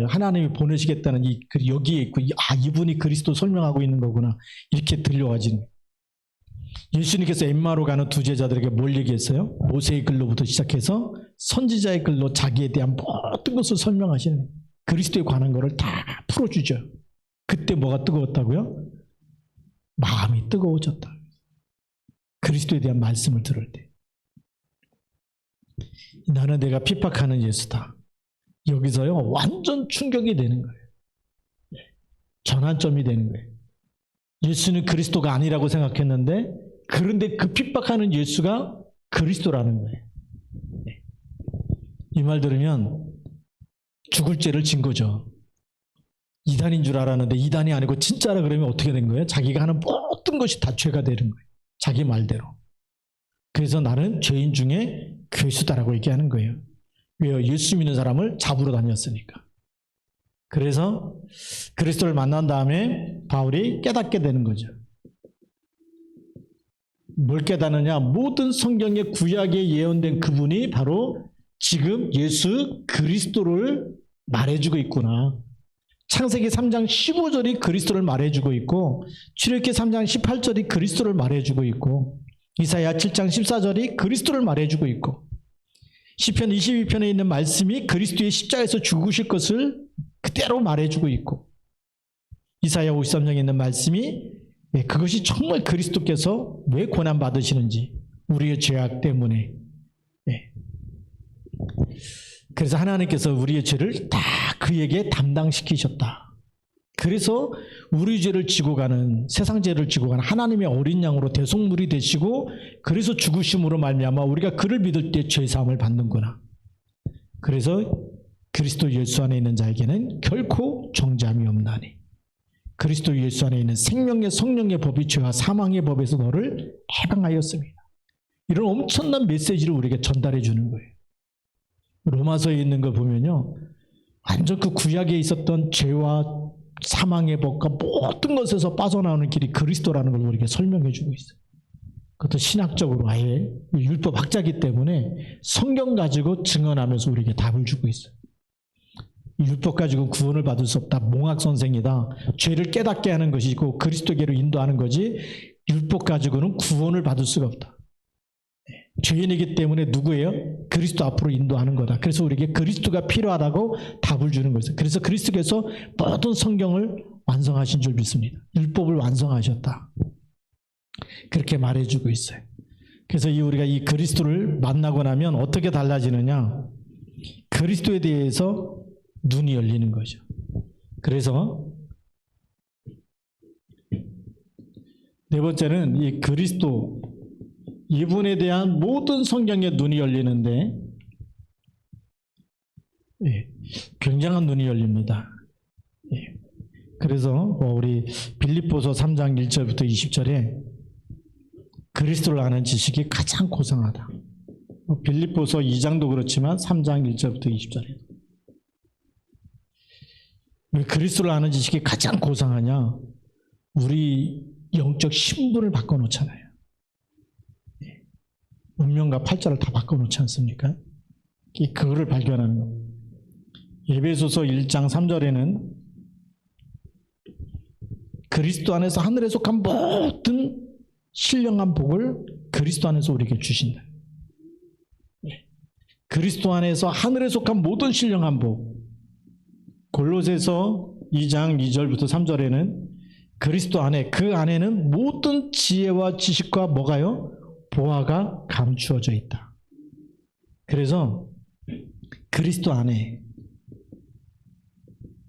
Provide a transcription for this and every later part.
하나님이 보내시겠다는 여기에 있고, 이분이 그리스도 설명하고 있는 거구나, 이렇게 들려와지는. 예수님께서 엠마오로 가는 두 제자들에게 뭘 얘기했어요? 모세의 글로부터 시작해서 선지자의 글로 자기에 대한 모든 것을 설명하시는 거예요. 그리스도에 관한 것을 다 풀어주죠. 그때 뭐가 뜨거웠다고요? 마음이 뜨거워졌다. 그리스도에 대한 말씀을 들을 때. 나는 내가 핍박하는 예수다. 여기서요, 완전 충격이 되는 거예요. 전환점이 되는 거예요. 예수는 그리스도가 아니라고 생각했는데, 그런데 그 핍박하는 예수가 그리스도라는 거예요. 이 말 들으면 죽을 죄를 진 거죠. 이단인 줄 알았는데 이단이 아니고 진짜라 그러면 어떻게 된 거예요? 자기가 하는 모든 것이 다 죄가 되는 거예요. 자기 말대로. 그래서 나는 죄인 중에 괴수다라고 얘기하는 거예요. 왜요? 예수 믿는 사람을 잡으러 다녔으니까. 그래서 그리스도를 만난 다음에 바울이 깨닫게 되는 거죠. 뭘 깨닫느냐? 모든 성경의 구약에 예언된 그분이 바로 지금 예수 그리스도를 말해주고 있구나. 창세기 3장 15절이 그리스도를 말해주고 있고, 출애굽기 3장 18절이 그리스도를 말해주고 있고, 이사야 7장 14절이 그리스도를 말해주고 있고, 시편 22편에 있는 말씀이 그리스도의 십자가에서 죽으실 것을 그대로 말해주고 있고, 이사야 53장에 있는 말씀이 그것이 정말 그리스도께서 왜 고난받으시는지, 우리의 죄악 때문에. 그래서 하나님께서 우리의 죄를 다 그에게 담당시키셨다. 그래서 우리 죄를 지고 가는, 세상 죄를 지고 가는 하나님의 어린 양으로 대속물이 되시고, 그래서 죽으심으로 말미암아 우리가 그를 믿을 때 죄사함을 받는구나. 그래서 그리스도 예수 안에 있는 자에게는 결코 정죄함이 없나니, 그리스도 예수 안에 있는 생명의 성령의 법이 죄와 사망의 법에서 너를 해방하였습니다. 이런 엄청난 메시지를 우리에게 전달해 주는 거예요. 로마서에 있는 걸 보면요, 완전 그 구약에 있었던 죄와 사망의 법과 모든 것에서 빠져나오는 길이 그리스도라는 걸 우리에게 설명해 주고 있어요. 그것도 신학적으로 아예 율법 학자이기 때문에 성경 가지고 증언하면서 우리에게 답을 주고 있어요. 율법 가지고 구원을 받을 수 없다. 몽학 선생이다. 죄를 깨닫게 하는 것이고 그리스도께로 인도하는 거지, 율법 가지고는 구원을 받을 수가 없다. 죄인이기 때문에 누구예요? 그리스도 앞으로 인도하는 거다. 그래서 우리에게 그리스도가 필요하다고 답을 주는 거죠. 그래서 그리스도께서 모든 성경을 완성하신 줄 믿습니다. 율법을 완성하셨다. 그렇게 말해주고 있어요. 그래서 우리가 이 그리스도를 만나고 나면 어떻게 달라지느냐? 그리스도에 대해서 눈이 열리는 거죠. 그래서 네 번째는 이 그리스도, 이분에 대한 모든 성경의 눈이 열리는데, 굉장한 눈이 열립니다. 그래서 우리 빌립보서 3장 1절부터 20절에 그리스도를 아는 지식이 가장 고상하다. 빌립보서 2장도 그렇지만 3장 1절부터 20절에 왜 그리스도를 아는 지식이 가장 고상하냐? 우리 영적 신분을 바꿔놓잖아요. 운명과 팔자를 다 바꿔놓지 않습니까? 그거를 발견하는 겁니다. 에베소서 1장 3절에는 그리스도 안에서 하늘에 속한 모든 신령한 복을 그리스도 안에서 우리에게 주신다. 그리스도 안에서 하늘에 속한 모든 신령한 복. 골로새서 2장 2절부터 3절에는 그리스도 안에, 그 안에는 모든 지혜와 지식과 뭐가요? 보화가 감추어져 있다. 그래서 그리스도 안에,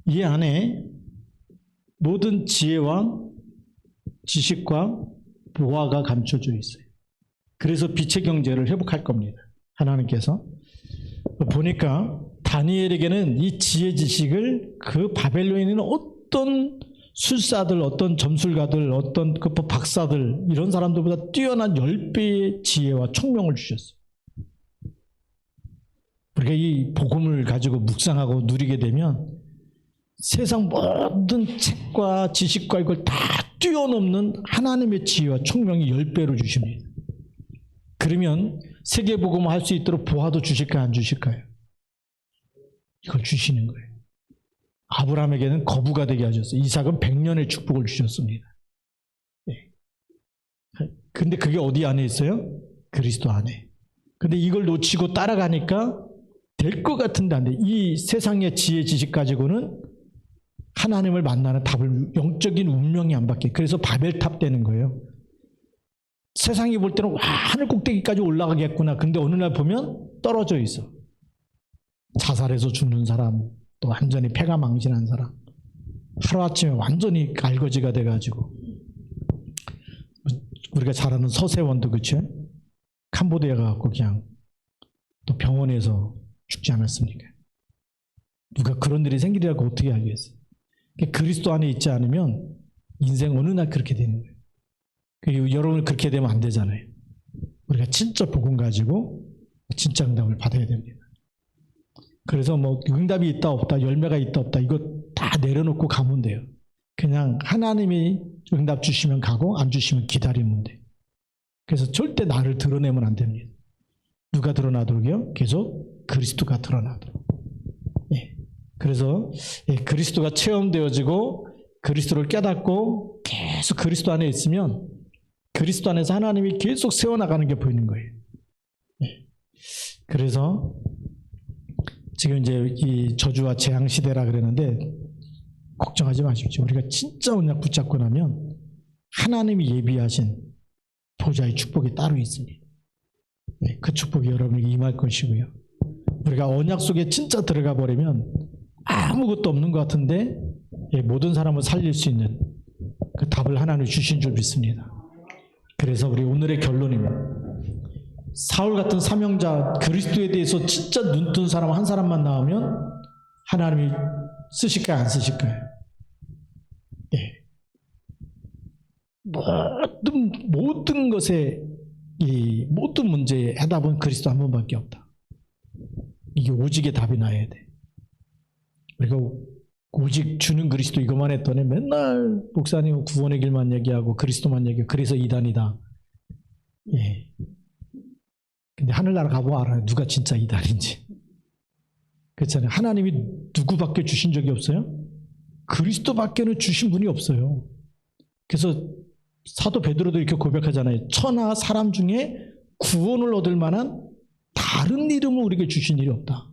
이 안에 모든 지혜와 지식과 보화가 감춰져 있어요. 그래서 빛의 경제를 회복할 겁니다. 하나님께서. 보니까 다니엘에게는 이 지혜 지식을 그 바벨론에 있는 어떤 술사들, 어떤 점술가들, 어떤 그 박사들, 이런 사람들보다 뛰어난 10배의 지혜와 총명을 주셨어요. 우리가 이 복음을 가지고 묵상하고 누리게 되면 세상 모든 책과 지식과 이걸 다 뛰어넘는 하나님의 지혜와 총명이 10배로 주십니다. 그러면 세계복음을 할 수 있도록 보화도 주실까요? 안 주실까요? 이걸 주시는 거예요. 아브라함에게는 거부가 되게 하셨어요. 이삭은 100년의 축복을 주셨습니다. 근데 그게 어디 안에 있어요? 그리스도 안에. 근데 이걸 놓치고 따라가니까 될 것 같은데 안 돼. 이 세상의 지혜 지식 가지고는 하나님을 만나는 답을, 영적인 운명이 안 받게. 그래서 바벨탑 되는 거예요. 세상이 볼 때는 와, 하늘 꼭대기까지 올라가겠구나. 근데 어느 날 보면 떨어져 있어. 자살해서 죽는 사람, 또 완전히 폐가 망신한 사람, 하루아침에 완전히 알거지가 돼가지고, 우리가 잘 아는 서세원도 그쵸? 캄보디아 가갖고 그냥 또 병원에서 죽지 않았습니까? 누가 그런 일이 생기리라고 어떻게 알겠어요? 그리스도 안에 있지 않으면 인생 어느 날 그렇게 되는 거예요. 여러분 그렇게 되면 안 되잖아요. 우리가 진짜 복음 가지고 진짜 응답을 받아야 됩니다. 그래서 뭐 응답이 있다 없다, 열매가 있다 없다, 이거 다 내려놓고 가면 돼요. 그냥 하나님이 응답 주시면 가고 안 주시면 기다리면 돼요. 그래서 절대 나를 드러내면 안 됩니다. 누가 드러나도록요? 계속 그리스도가 드러나도록. 예. 그래서 그리스도가 체험되어지고 그리스도를 깨닫고 계속 그리스도 안에 있으면 그리스도 안에서 하나님이 계속 세워나가는 게 보이는 거예요. 예. 그래서 지금 이제 이 저주와 재앙 시대라 그랬는데 걱정하지 마십시오. 우리가 진짜 언약 붙잡고 나면 하나님이 예비하신 보좌의 축복이 따로 있습니다. 네, 그 축복이 여러분에게 임할 것이고요. 우리가 언약 속에 진짜 들어가 버리면 아무것도 없는 것 같은데 모든 사람을 살릴 수 있는 그 답을 하나님 주신 줄 믿습니다. 그래서 우리 오늘의 결론입니다. 사울 같은 사명자, 그리스도에 대해서 진짜 눈뜬 사람 한 사람만 나오면 하나님이 쓰실까요? 안 쓰실까요? 예. 모든 것에, 이 모든 문제의 해답은 그리스도 한 번밖에 없다. 이게 오직의 답이 나야 돼. 우리가 오직 주는 그리스도 이것만 했더니 맨날 목사님 구원의 길만 얘기하고 그리스도만 얘기하고 그래서 이단이다. 예. 근데 하늘나라 가보면 알아요. 누가 진짜 이단인지. 그렇잖아요. 하나님이 누구밖에 주신 적이 없어요? 그리스도밖에는 주신 분이 없어요. 그래서 사도 베드로도 이렇게 고백하잖아요. 천하 사람 중에 구원을 얻을 만한 다른 이름을 우리에게 주신 일이 없다.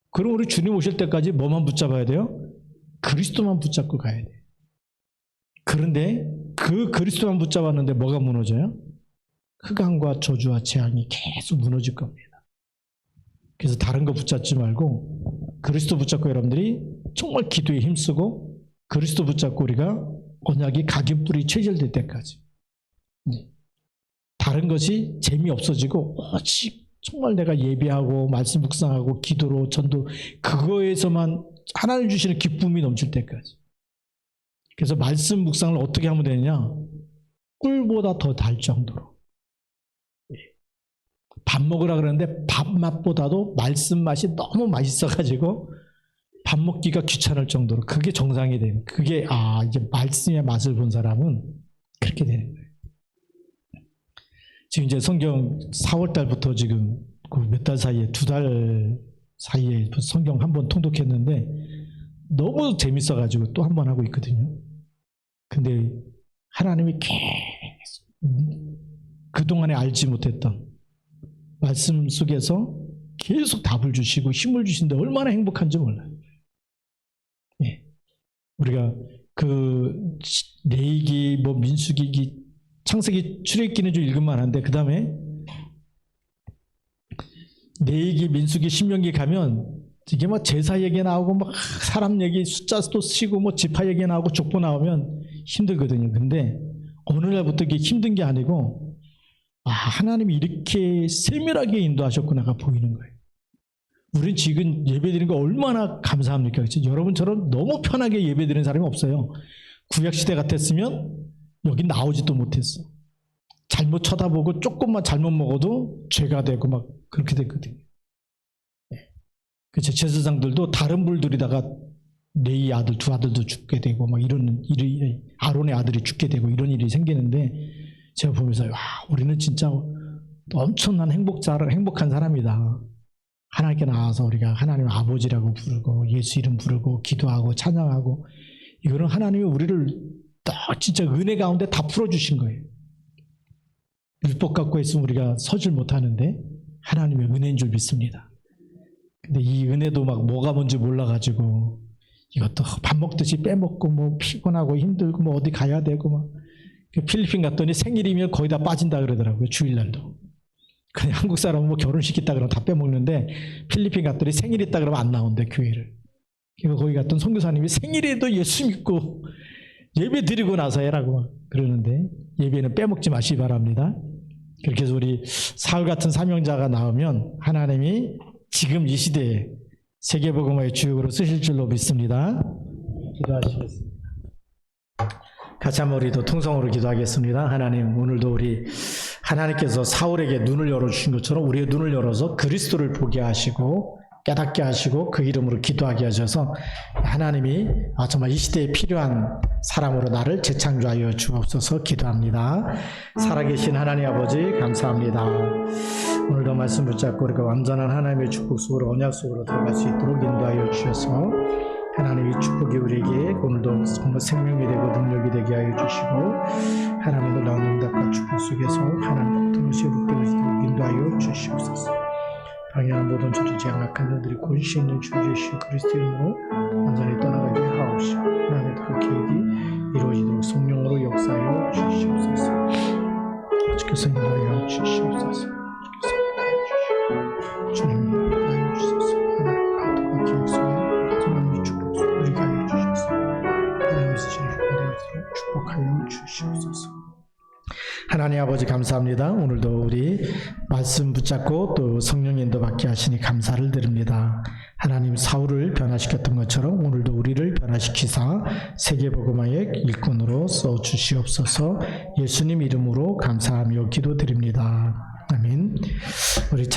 그럼 우리 주님 오실 때까지 뭐만 붙잡아야 돼요? 그리스도만 붙잡고 가야 돼요. 그런데 그 그리스도만 붙잡았는데 뭐가 무너져요? 흑암과 저주와 재앙이 계속 무너질 겁니다. 그래서 다른 거 붙잡지 말고 그리스도 붙잡고 여러분들이 정말 기도에 힘쓰고 그리스도 붙잡고 우리가 언약이 각인뿔이 체질될 때까지 다른 것이 재미없어지고 오직 정말 내가 예배하고 말씀 묵상하고 기도로 전도 그거에서만 하나님 주시는 기쁨이 넘칠 때까지. 그래서 말씀 묵상을 어떻게 하면 되느냐? 꿀보다 더 달 정도로. 밥 먹으라 그러는데 밥 맛보다도 말씀 맛이 너무 맛있어가지고 밥 먹기가 귀찮을 정도로 그게 정상이 되는, 그게 이제 말씀의 맛을 본 사람은 그렇게 되는 거예요. 지금 이제 성경 4월 달부터 지금 그 몇 달 사이에 2달 사이에 성경 한 번 통독했는데 너무 재밌어가지고 또 한 번 하고 있거든요. 근데 하나님이 계속 그동안에 알지 못했던 말씀 속에서 계속 답을 주시고 힘을 주시는데 얼마나 행복한지 몰라요. 예. 우리가 그 레위기, 뭐 민수기, 창세기, 출애굽기는 좀 읽으면 하는데 그 다음에 레위기, 민수기, 신명기 가면 이게 뭐 제사 얘기 나오고 막 사람 얘기 숫자도 쓰고 뭐 지파 얘기 나오고 족보 나오면 힘들거든요. 근데 어느 날부터 이게 힘든 게 아니고 하나님이 이렇게 세밀하게 인도하셨구나가 보이는 거예요. 우린 지금 예배드리는 거 얼마나 감사합니까? 그렇죠? 여러분처럼 너무 편하게 예배드리는 사람이 없어요. 구약시대 같았으면 여기 나오지도 못했어. 잘못 쳐다보고 조금만 잘못 먹어도 죄가 되고 막 그렇게 됐거든요. 그렇죠? 제사장들도 다른 불들이다가 레위 아들 두 아들도 죽게 되고 막 이런 일이, 아론의 아들이 죽게 되고 이런 일이 생기는데 제가 보면서 우리는 진짜 엄청난 행복한 사람이다. 하나님께 나와서 우리가 하나님 아버지라고 부르고 예수 이름 부르고 기도하고 찬양하고, 이거는 하나님이 우리를 딱 진짜 은혜 가운데 다 풀어주신 거예요. 율법 갖고 있으면 우리가 서질 못하는데 하나님의 은혜인 줄 믿습니다. 근데 이 은혜도 막 뭐가 뭔지 몰라가지고 이것도 밥 먹듯이 빼먹고 뭐 피곤하고 힘들고 뭐 어디 가야 되고 막. 필리핀 갔더니 생일이면 거의 다 빠진다 그러더라고요. 주일날도. 그냥 한국 사람은 뭐 결혼식 있다 그러면 다 빼먹는데 필리핀 갔더니 생일 있다 그러면 안 나온대, 교회를. 그러니까 거기 갔던 선교사님이 생일에도 예수 믿고 예배 드리고 나서 해라고 그러는데, 예배는 빼먹지 마시기 바랍니다. 그렇게 해서 우리 사울 같은 사명자가 나오면 하나님이 지금 이 시대에 세계복음화의 주역으로 쓰실 줄로 믿습니다. 기도하시겠습니다. 같이 한번 우리도 통성으로 기도하겠습니다. 하나님, 오늘도 우리 하나님께서 사울에게 눈을 열어주신 것처럼 우리의 눈을 열어서 그리스도를 보게 하시고 깨닫게 하시고 그 이름으로 기도하게 하셔서 하나님이 정말 이 시대에 필요한 사람으로 나를 재창조하여 주옵소서 기도합니다. 살아계신 하나님 아버지 감사합니다. 오늘도 말씀 붙잡고 우리가 완전한 하나님의 축복 속으로, 언약 속으로 들어갈 수 있도록 인도하여 주셔서 하나님의 축복이 우리에게 오늘도 정말 생명이 되고 능력이 되게 하여 주시고, 하나님의 놀라운 응답과 축복 속에서 하나님 동시에 붙들어지도록 인도하여 주시옵소서. 방해하는 모든 저주지 양악한 자들이 권시 있는 주 예수 그리스도 이름으로 완전히 떠나가게 하옵시고, 하나님의 그 계획이 이루어지도록 성령으로 역사하여 주시옵소서. 주께서 인도하여 주시옵소서. 주님이 인도하여 주소서. 하나님 그 계획 속에 하나님의 축복 속에 우리가 하여 주셔서 하나님의 쓰시는 축복되어지도록 축복하여 주시옵소서. 하나님 아버지 감사합니다. 오늘도 우리 말씀 붙잡고 또 성령 인도 받게 하시니 감사를 드립니다. 하나님, 사울을 변화시켰던 것처럼 오늘도 우리를 변화시키사 세계복음화의 일꾼으로 써주시옵소서. 예수님 이름으로 감사하며 기도드립니다. 아멘. 우리